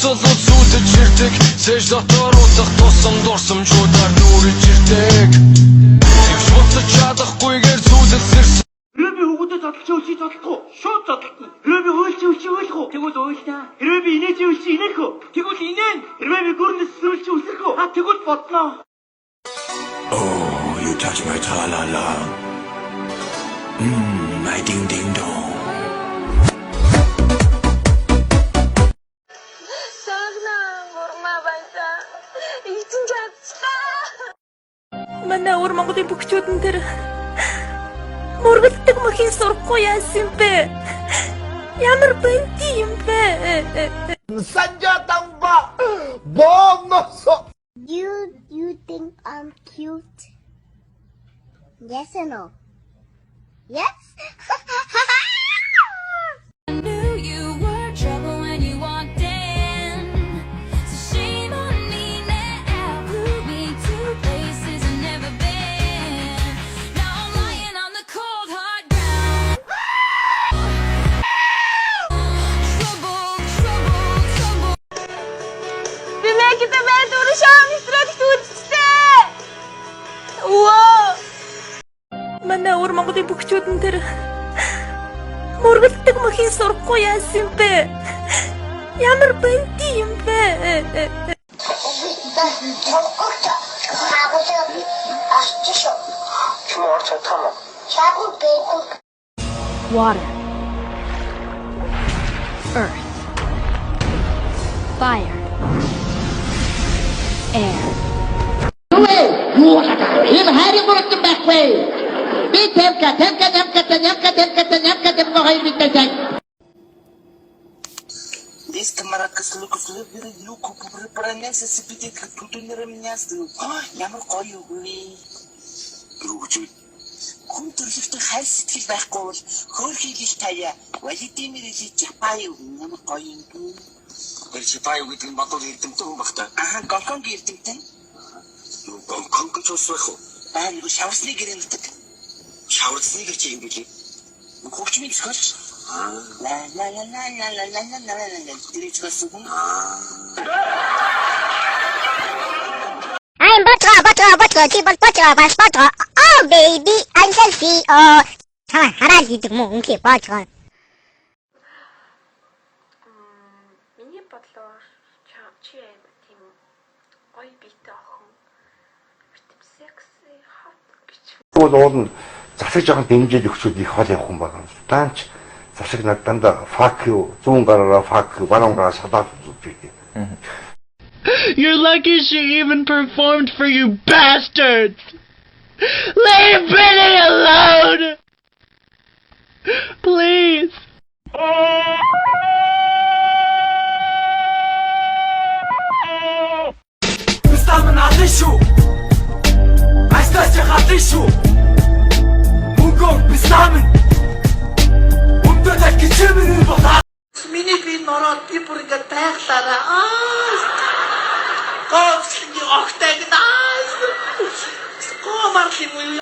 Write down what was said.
Сулуу зүудэж ирдэг Сэж дотооруудах тусам дурсамжуудаар нүрэж ирдэг Тэгж буцаж чадахгүйгээр зүудэл сэрсэн Хэрвээ би хүүгүүдэд задлах чи үлчий задлахгүй шууд задлахгүй. Хэрвээ би уйлчи уйлах уу? Тэгвэл уйлнаа. Хэрвээ би инээж уйлчи инээх үү? Тэгвэл инээн. Хэрвээ би гүрнэс сүрэлчи үсрэх үү? Тэгвэл бодноо. Oh, you touch my tra-la-la. My ding-ding-dong. Манай өвөр Монголын бүгчүүдэн тэр мөргөлдөг мөхийн сурахгүй яасан бэ? Ямар бэнти юм бэ? Санжатамба бомносо. You think I'm cute? Yes or no? Yes? I knew you were trouble when you walked in. So shame on me now. Blew me to places I've never been. Now I'm lying on the cold hard ground. Trouble, trouble, trouble. Бимэкитэ бай дуршаа мистрат түүчтэй. Оо. Манай өвөр Монголын бүгчүүдэн тэр мөргөлдөг мөхийн сурахгүй яасан бэ? Ямар бэнти юм бэ? Water, earth, fire, air. Лиска маракас лукус лубир юку препаранеса сипитет кутунера мясты. Ямар гоё үгүй. Рүүч. Хүн төрөлхтөн хайр сэтгэл байхгүй бол хөөрхий л таяа. Валидимир или Жапай ямар гоё юм бэ? Тэр Жапай гэдэг нь бодвол эрдэмтэн хүн багтаа. Гонконг эрдэмтэн. Гонконг ч ус байх уу? Нэг шаварсны гэрээ нутаг. Шаварсны гэр чи юм билий. Хөвчмийг скотч. La la la la la la la la la la la. I'm butter. Oh, baby, I'm selfie. Oh, harali mungkin butter. Миний бодлоор чи аим тийм гоё биетэй охин. Секси хот гэж. Уул нь засаг жоохон дэмжиж өгчүүд их хол явах юм байна. Таанч засаг надад fuck you 100 гараараа fuck you баруун гараа шатаад үздэг. You're lucky she even performed for you bastards! Leave Benny alone! Please! Стам надад шүү. Астач хатан шүү. Мөнгө бисам. Өндөр кичэмэр болоо. Миний би нороод би бүр ингэ тайхлаараа. Гооч огтайг наас. Гоо марх юм уу?